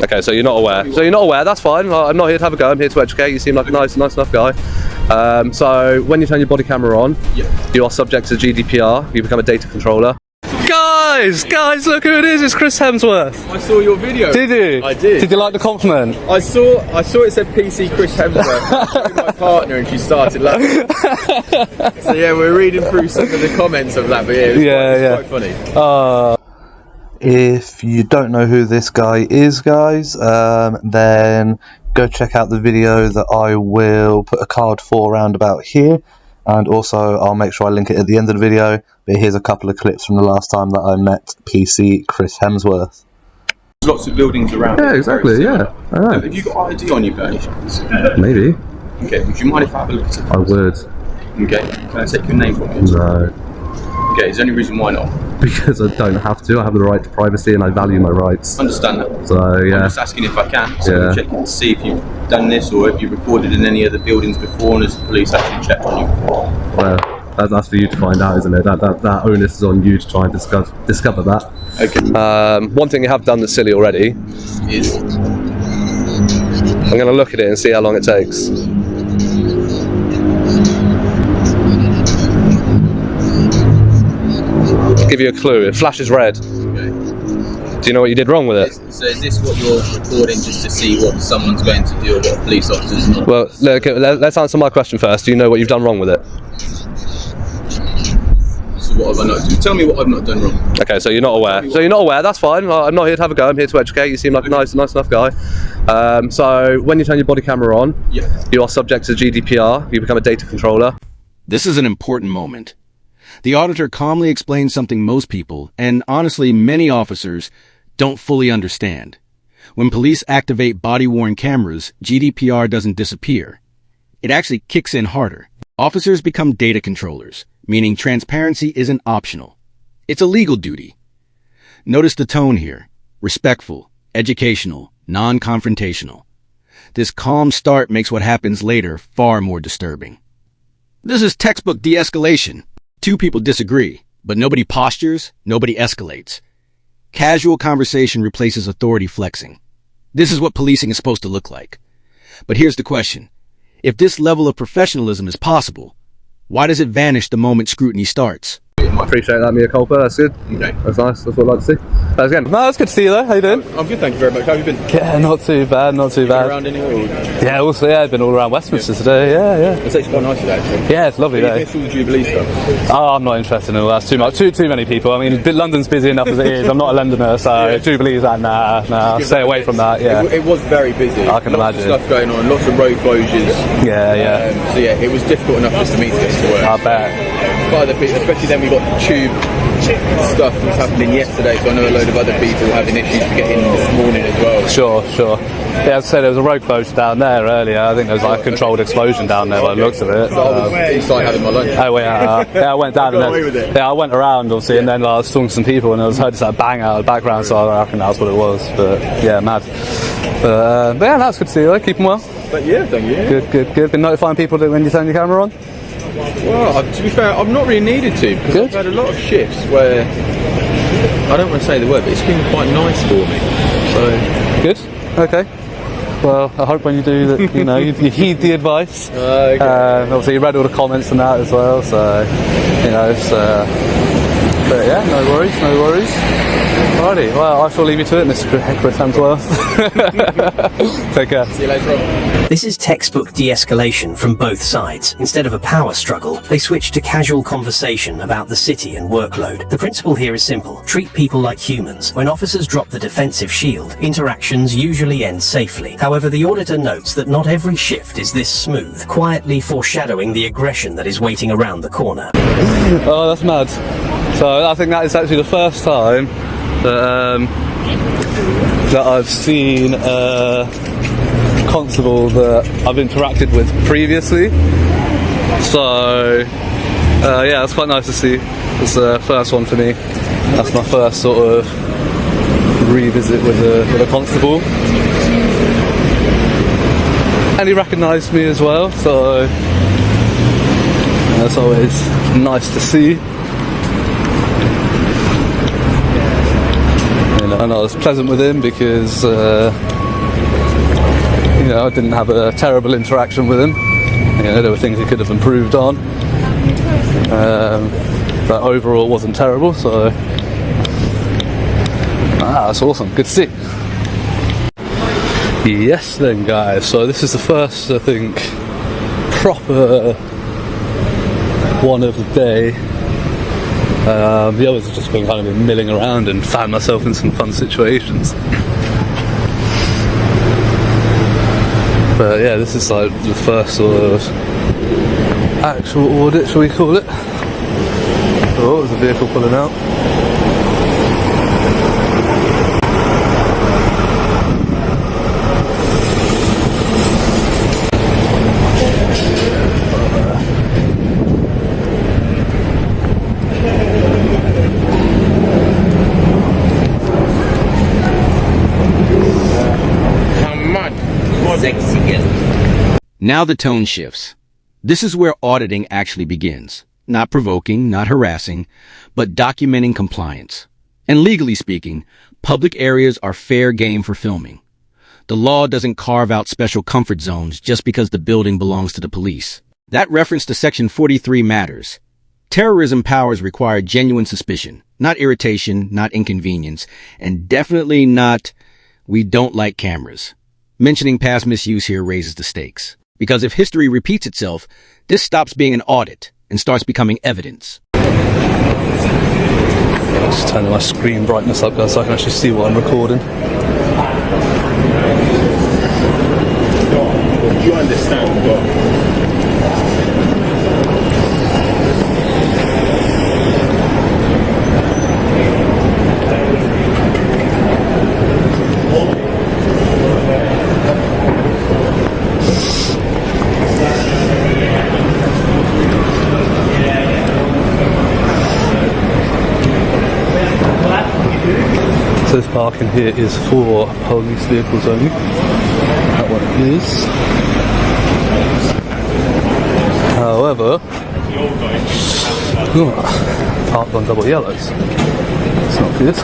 Okay, so you're not aware. So you're not aware, that's fine. I'm not here to have a go, I'm here to educate. You seem like a nice enough guy. So when you turn your body camera on, you are subject to GDPR, you become a data controller. Guys, look who it is, it's Chris Hemsworth. I saw your video. Did you? I did. Did you like the compliment? I saw it said PC Chris Hemsworth. I showed my partner and she started laughing. So yeah, we're reading through some of the comments of that, but yeah, it's quite funny. If you don't know who this guy is, guys, then go check out the video that I will put a card for around about here, and also I'll make sure I link it at the end of the video. But here's a couple of clips from the last time that I met PC Chris Hemsworth. There's lots of buildings around. Yeah, exactly, yeah. I know. Have you got ID on you, Bernie? Maybe. Okay, would you mind if I have a look at it? I would. Okay, can I take your name from you? No. Okay, is there any reason why not? Because I don't have to. I have the right to privacy and I value my rights. Understand that. So yeah. I'm just asking if I can. So Yeah. I'm checking to see if you've done this or if you've recorded in any other buildings before and has the police actually checked on you. Well, that's for you to find out, isn't it? That onus is on you to try and discover that. Okay. One thing you have done that's silly already Is I'm going to look at it and see how long it takes. Give you a clue, it flashes red. okay. Do you know what you did wrong with it? So is this what you're recording just to see what someone's going to do or what a police officer's not? Well, look, let's answer my question first. Do you know what you've done wrong with it? So what have I not done? Tell me what I've not done wrong. Okay, so you're not aware. So you're not aware, that's fine. I'm not here to have a go, I'm here to educate. You seem like a nice enough guy. So when you turn your body camera on, you are subject to GDPR, you become a data controller. This is an important moment. The auditor calmly explains something most people, and honestly many officers, don't fully understand. When police activate body-worn cameras, GDPR doesn't disappear. It actually kicks in harder. Officers become data controllers, meaning transparency isn't optional. It's a legal duty. Notice the tone here. Respectful, educational, non-confrontational. This calm start makes what happens later far more disturbing. This is textbook de-escalation. Two people disagree, but nobody postures, nobody escalates. Casual conversation replaces authority flexing. This is what policing is supposed to look like. But here's the question. If this level of professionalism is possible, why does it vanish the moment scrutiny starts? I appreciate that, mea culpa, that's good. Okay. That's nice, that's what I'd like to see. Thanks again. No, it's good to see you though, how you doing? I'm good, thank you very much. How have you been? Yeah, not too bad. Around anywhere? Yeah, also, yeah, I've been all around Westminster today, yeah. It's actually quite nice today, actually. Yeah, it's lovely You day. missed all the Jubilee stuff. Oh, I'm not interested in all that, it's too much, too many people. I mean, London's busy enough as it is, I'm not a Londoner, so Jubilee's that, nah, stay away from that, yeah. It was very busy. I can lots imagine. Of stuff going on, lots of road closures. Yeah. So yeah, it was difficult enough just for me to get to work. I bet. But especially then we got the tube stuff that was happening yesterday, so I know a load of other people having issues to get in this morning as well. Sure. Yeah, as I said, there was a road closure down there earlier. I think there was like a controlled explosion down there by the looks of it. So I was inside having my lunch. Oh yeah, I went down got and away with it. I went around obviously, and then I was talking to some people, and I was heard this like bang out of the background, so I reckon that's what it was. But yeah, mad. But yeah, that's good to see you. Keep them well. But yeah, thank you. Good. Been notifying people that when you turn your camera on. Well, to be fair, I've not really needed to because I've had a lot of shifts where I don't want to say the word, but it's been quite nice for me. So Good. Okay. Well, I hope when you do that, you know, you heed the advice. Okay. Obviously, you read all the comments and that as well, so you know. It's, but yeah, no worries. Alrighty, well, I shall leave you to it, Mr. Chris Hemsworth. Take care. See you later on. This is textbook de-escalation from both sides. Instead of a power struggle, they switch to casual conversation about the city and workload. The principle here is simple. Treat people like humans. When officers drop the defensive shield, interactions usually end safely. However, the auditor notes that not every shift is this smooth, quietly foreshadowing the aggression that is waiting around the corner. Oh, that's mad. So I think that is actually the first time that I've seen a constable that I've interacted with previously. So yeah, it's quite nice to see. It's the first one for me. That's my first sort of revisit with a constable. And he recognised me as well, so that's always nice to see. and I was pleasant with him because I didn't have a terrible interaction with him. There were things he could have improved on, but overall it wasn't terrible, so that's awesome, good to see. Yes then guys, so this is the first, I think, proper one of the day. The others have just been kind of milling around and found myself in some fun situations. But yeah, this is like the first sort of actual audit, shall we call it. Oh, there's a vehicle pulling out. Now the tone shifts. This is where auditing actually begins. Not provoking, not harassing, but documenting compliance. And legally speaking, public areas are fair game for filming. The law doesn't carve out special comfort zones just because the building belongs to the police. That reference to Section 43 matters. Terrorism powers require genuine suspicion, not irritation, not inconvenience, and definitely not, we don't like cameras. Mentioning past misuse here raises the stakes. Because if history repeats itself, this stops being an audit and starts becoming evidence. Just turning my screen brightness up guys so I can actually see what I'm recording. You understand, but So this parking here is for police vehicles only. That one is. However, parked on double yellows. It's not good.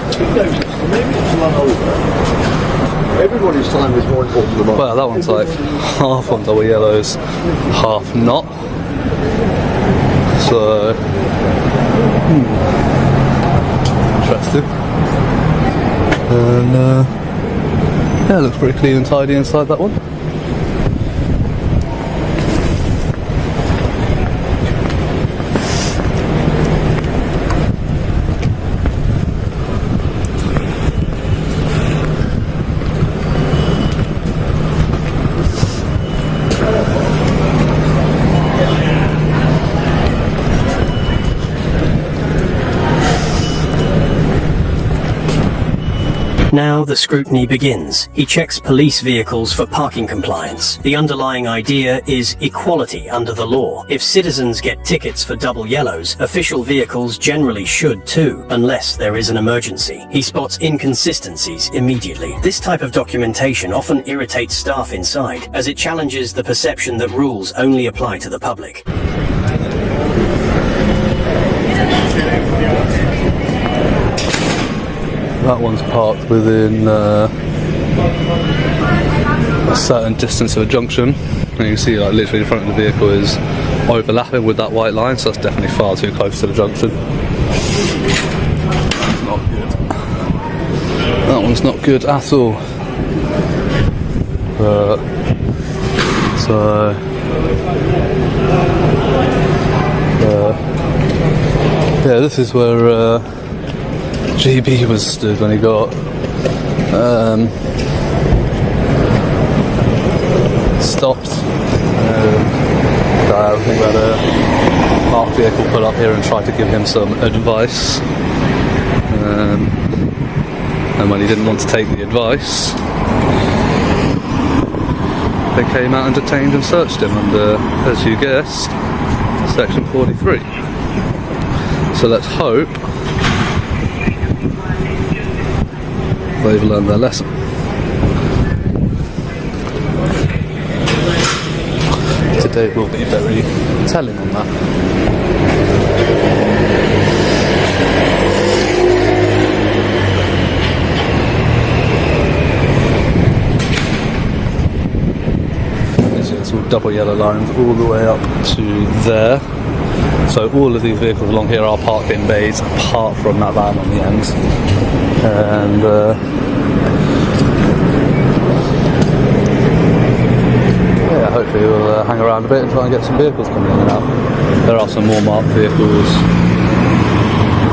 Everybody's time is more important than mine. Well, that one's like half on double yellows, half not. So, interesting. And yeah, it looks pretty clean and tidy inside that one. Now the scrutiny begins. He checks police vehicles for parking compliance. The underlying idea is equality under the law. If citizens get tickets for double yellows, official vehicles generally should too, unless there is an emergency. He spots inconsistencies immediately. This type of documentation often irritates staff inside, as it challenges the perception that rules only apply to the public. That one's parked within a certain distance of a junction, and you can see like literally in front of the vehicle is overlapping with that white line, so that's definitely far too close to the junction. That's not good. That one's not good at all. Yeah, this is where GB was stood when he got stopped. I think we had a parked vehicle pull up here and tried to give him some advice, and when he didn't want to take the advice, they came out and detained and searched him under, as you guessed, Section 43. So let's hope they've learned their lesson. Today will be very telling on that. double yellow lines all the way up to there. So all of these vehicles along here are parked in bays, apart from that van on the end. And yeah, hopefully we'll hang around a bit and try and get some vehicles coming in and out. There are some more marked vehicles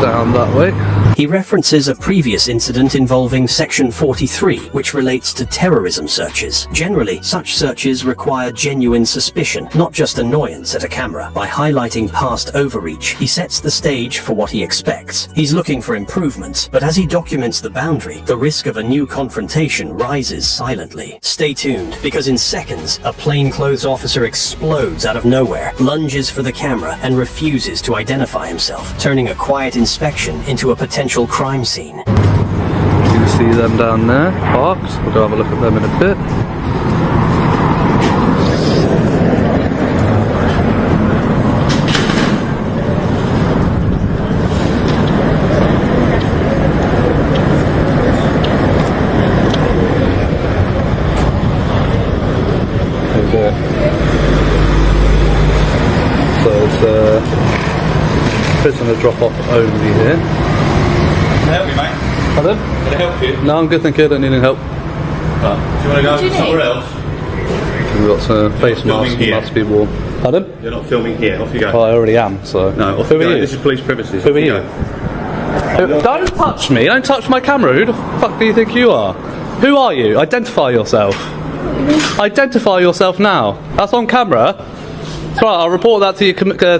down that way. He references a previous incident involving Section 43, which relates to terrorism searches. Generally, such searches require genuine suspicion, not just annoyance at a camera. By highlighting past overreach, he sets the stage for what he expects. He's looking for improvements, but as he documents the boundary, the risk of a new confrontation rises silently. Stay tuned, because in seconds, a plainclothes officer explodes out of nowhere, lunges for the camera, and refuses to identify himself, turning a quiet inspection into a potential crime scene. You can see them down there, parked. We'll go have a look at them in a bit. Okay. So it's prisoner drop-off only here. Can I help you, mate? Pardon? Can I help you? No, I'm good, thank you. I don't need any help. Do you want to go somewhere else? We've got some face filming masks here. must be worn. Pardon? You're not filming here. Off you go. Well, I already am, so... No, off Who you are go. you? This is police premises. Who Off are you you? go. Don't touch me! Don't touch my camera! Who the fuck do you think you are? Who are you? Identify yourself. Identify yourself now. That's on camera. That's right, I'll report that to your commissioner.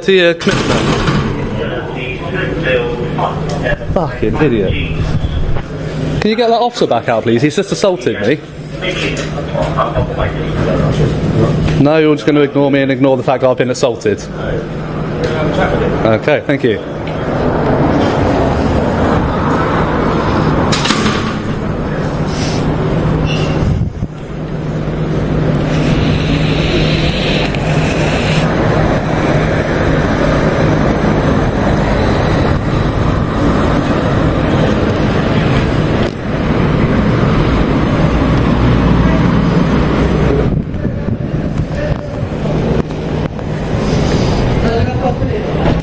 Fucking idiot. Can you get that officer back out, please? He's just assaulted me. No, you're just going to ignore me and ignore the fact that I've been assaulted. Okay, thank you.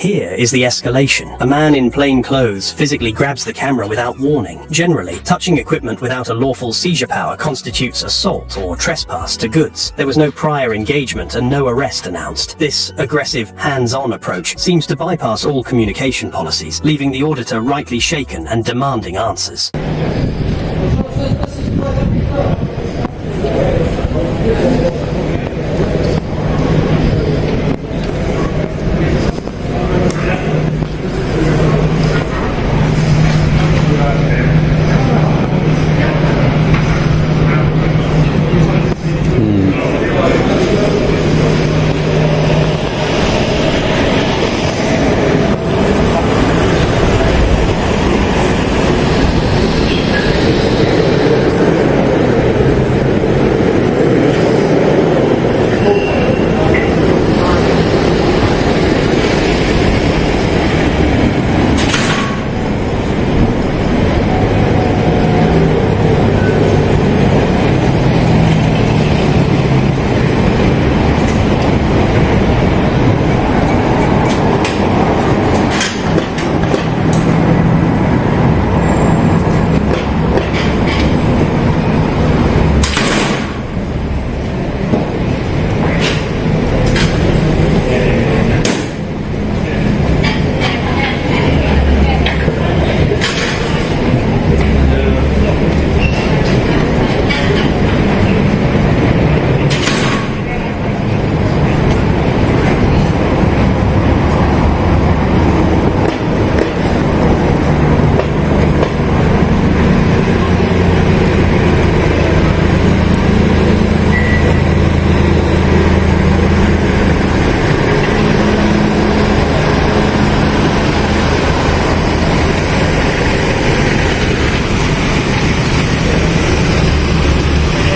Here is the escalation. A man in plain clothes physically grabs the camera without warning. Generally, touching equipment without a lawful seizure power constitutes assault or trespass to goods. There was no prior engagement and no arrest announced. This aggressive, hands-on approach seems to bypass all communication policies, leaving the auditor rightly shaken and demanding answers.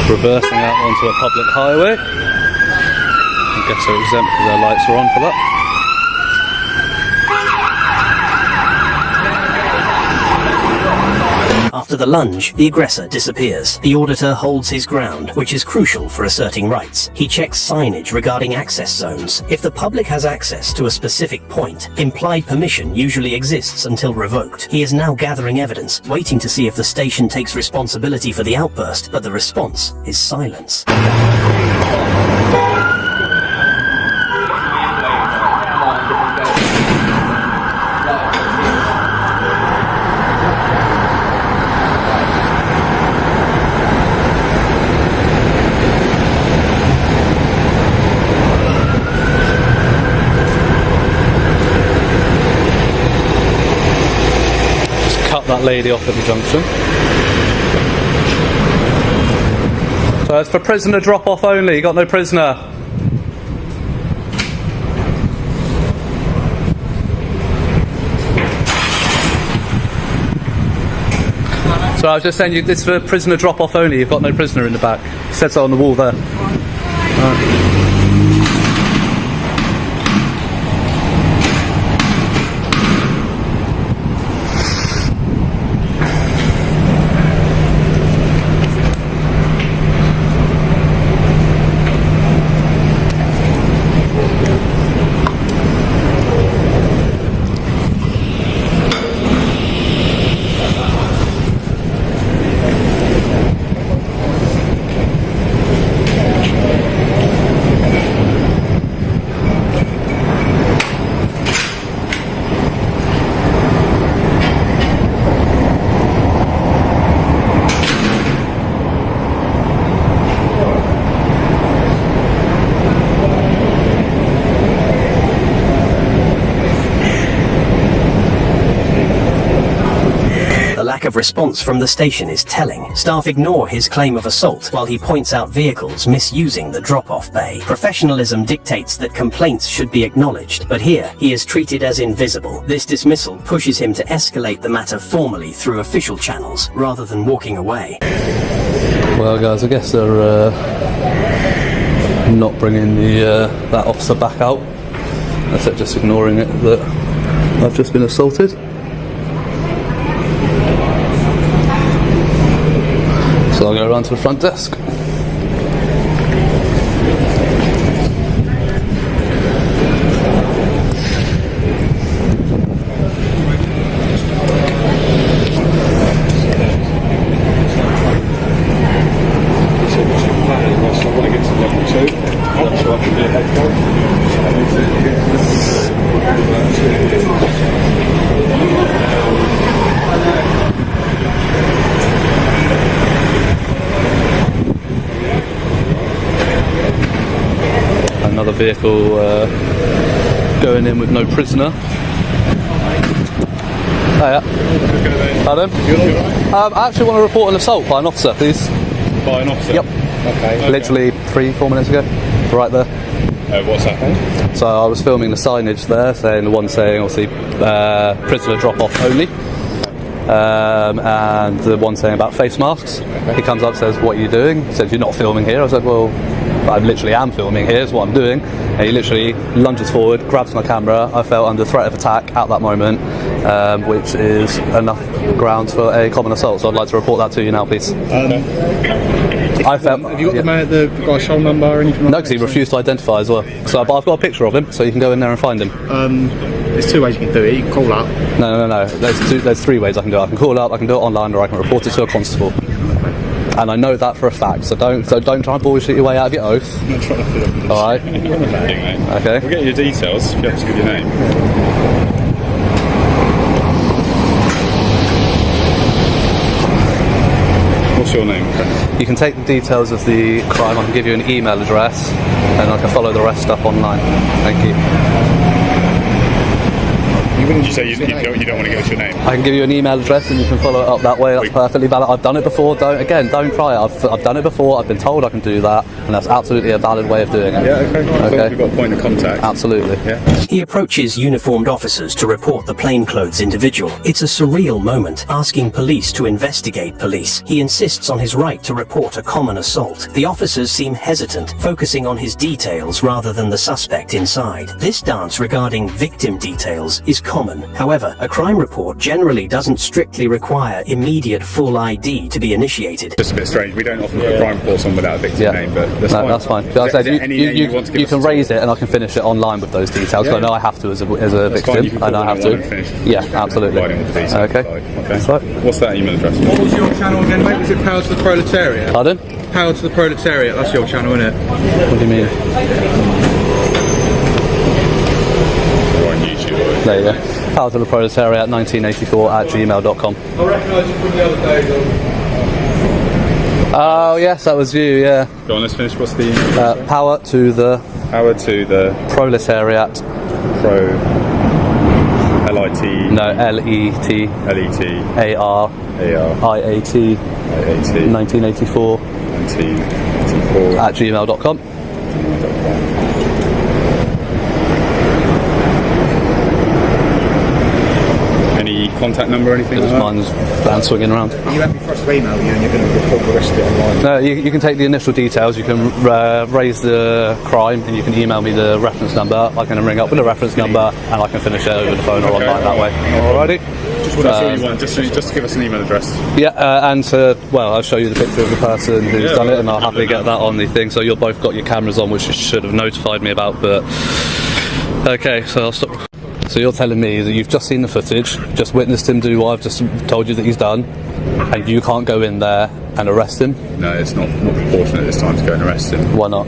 Reversing out onto a public highway. I guess they're exempt because their lights are on for that. After the lunge, the aggressor disappears. The auditor holds his ground, which is crucial for asserting rights. He checks signage regarding access zones. If the public has access to a specific point, implied permission usually exists until revoked. He is now gathering evidence, waiting to see if the station takes responsibility for the outburst, but the response is silence. Cut that lady off at the junction. So it's for prisoner drop off only, you got no prisoner. So I was just saying, this is for prisoner drop off only, you've got no prisoner in the back. It said so on the wall there. Of response from the station is telling. Staff ignore his claim of assault while he points out vehicles misusing the drop-off bay. Professionalism dictates that complaints should be acknowledged, but here he is treated as invisible. This dismissal pushes him to escalate the matter formally through official channels rather than walking away. Well guys, I guess they're not bringing the that officer back out. Instead just ignoring it that I've just been assaulted. So I'll go around to the front desk. Another vehicle going in with no prisoner. Hiya. Pardon? I actually want to report an assault by an officer, please. By an officer? Yep. Okay. Literally 3-4 minutes ago. Right there. What's happened? So I was filming the signage there, saying the one saying obviously prisoner drop off only. And the one saying about face masks. He comes up and says, "What are you doing?" He said, "You're not filming here." I said, "Well, I literally am filming here, is what I'm doing." And he literally lunges forward, grabs my camera. I felt under threat of attack at that moment, which is enough grounds for a common assault. So I'd like to report that to you now, please. I felt. Have you got the guy's shoulder number or anything like that? No, because he refused to identify as well. So I've got a picture of him, so you can go in there and find him. There's two ways you can do it. You can call up. No. There's 3 ways I can do it. I can call up, I can do it online, or I can report it to a constable. And I know that for a fact. So don't try and bullshit your way out of your oath. I'm not trying to put up. All right. Okay. We'll get your details if you have to give your name. What's your name? You can take the details of the crime. I can give you an email address, and I can follow the rest up online. Thank you. You say you don't want to give us your name? I can give you an email address and you can follow it up that way. That's perfectly valid. I've done it before. Don't try it. I've done it before. I've been told I can do that, and that's absolutely a valid way of doing it. Yeah, okay. We've got a point of contact. Absolutely. Yeah. He approaches uniformed officers to report the plainclothes individual. It's a surreal moment, asking police to investigate police. He insists on his right to report a common assault. The officers seem hesitant, focusing on his details rather than the suspect inside. This dance regarding victim details is common. However, a crime report generally doesn't strictly require immediate full ID to be initiated. Just a bit strange. We don't often put crime reports on without a victim name, but that's fine. That's fine. Is there any name you want to give you us can at all? raise it, and I can finish it online with those details. Yeah. I know I have to as a That's victim. fine. You can I know I have forward to. it on and finish. Yeah, absolutely. Providing all the details. Okay. Okay. So, What's that email address? What was your channel again, mate? Was it Power to the Proletariat? pardon? Power to the Proletariat, that's your channel, isn't it? What do you mean? Or on YouTube? There you go. Power to the Proletariat 1984 at gmail.com. I recognise you from the other day, though. Oh, yes, that was you, yeah. Go on, let's finish. What's the email? Power to the Power to the Proletariat. Pro L-I-T No, L-E-T L-E-T A-R A-R I-A-T I-A-T 1984 1984 at gmail.com. Any contact number or anything like that? Mine's van swinging around. Are you happy for us to email you and you're going to report the rest of it online? No, you can take the initial details, you can raise the crime, and you can email me the reference number. I can ring up with the reference number, and I can finish it over the phone or online that way. Alrighty? That's all you want, just to give us an email address. Yeah, and I'll show you the picture of the person who's Yeah, done it, and I'll well, happily get that on the thing. So you'll both got your cameras on, which you should have notified me about, but... Okay, so I'll stop. So you're telling me that you've just seen the footage, just witnessed him do what I've just told you that he's done, and you can't go in there and arrest him? No, it's not proportionate this time to go and arrest him. Why not?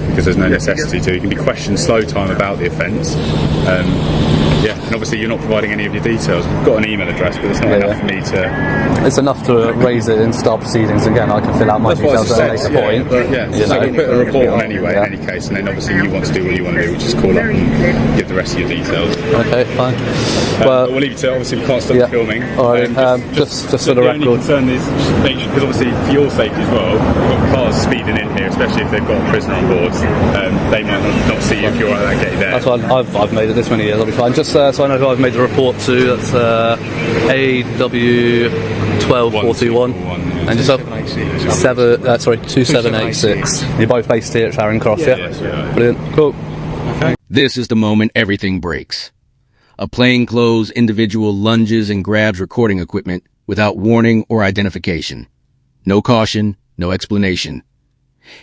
Because there's no necessity to. You can be questioned slow time about the offence. Yeah, and obviously you're not providing any of your details. We've got an email address, but it's not enough for me to... It's enough to raise it and start proceedings again. I can fill out my details at a later point. Yeah, You so know. we put a report on anyway, in any case, and then obviously you want to do what you want to do, which is call up and give the rest of your details. Okay, fine. Well, we'll leave it to, obviously we can't stop yeah. filming. All right, just for the only record. concern is just make sure, because obviously for your safety as well, we've got cars speeding in here, especially if they've got a prisoner on board. They might not see you if you're at that gate there. That's why I've made it this many years. I'll be fine. Just so I know who I've made the report to. That's AW1241. And yourself? 2786. You're both based here at Charing Cross, yeah? Yes, we are. Brilliant. Cool. This is the moment everything breaks. A plainclothes individual lunges and grabs recording equipment without warning or identification. No caution, no explanation.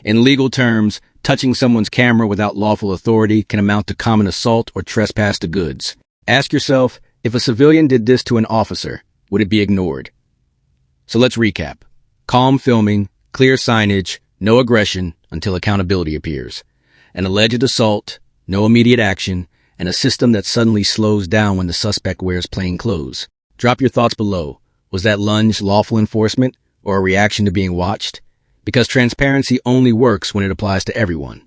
In legal terms, touching someone's camera without lawful authority can amount to common assault or trespass to goods. Ask yourself, if a civilian did this to an officer, would it be ignored? So let's recap. Calm filming, clear signage, no aggression until accountability appears. An alleged assault, no immediate action, and a system that suddenly slows down when the suspect wears plain clothes. Drop your thoughts below. Was that lunge lawful enforcement or a reaction to being watched? Because transparency only works when it applies to everyone.